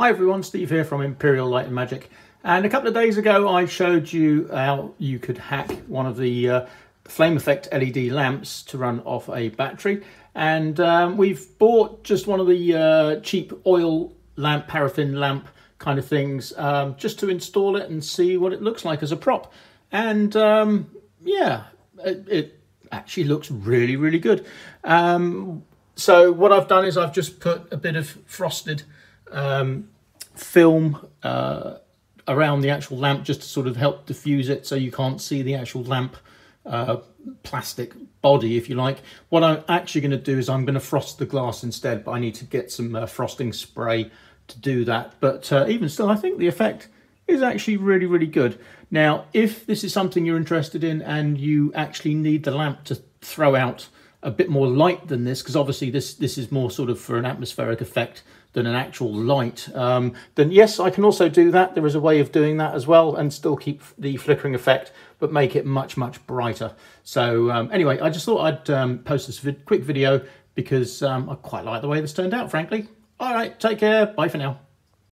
Hi everyone, Steve here from Imperial Light and Magic, and a couple of days ago I showed you how you could hack one of the flame effect LED lamps to run off a battery, and we've bought just one of the cheap oil lamp, paraffin lamp kind of things, just to install it and see what it looks like as a prop. And yeah, it actually looks really good. So what I've done is I've just put a bit of frosted film around the actual lamp just to sort of help diffuse it so you can't see the actual lamp plastic body, if you like. What I'm actually going to do is I'm going to frost the glass instead, but I need to get some frosting spray to do that. But even still, I think the effect is actually really good. Now, if this is something you're interested in and you actually need the lamp to throw out a bit more light than this, because obviously this is more sort of for an atmospheric effect than an actual light, then yes, I can also do that. There is a way of doing that as well and still keep the flickering effect, but make it much brighter. So anyway, I just thought I'd post this quick video because I quite like the way this turned out, frankly. All right, take care. Bye for now.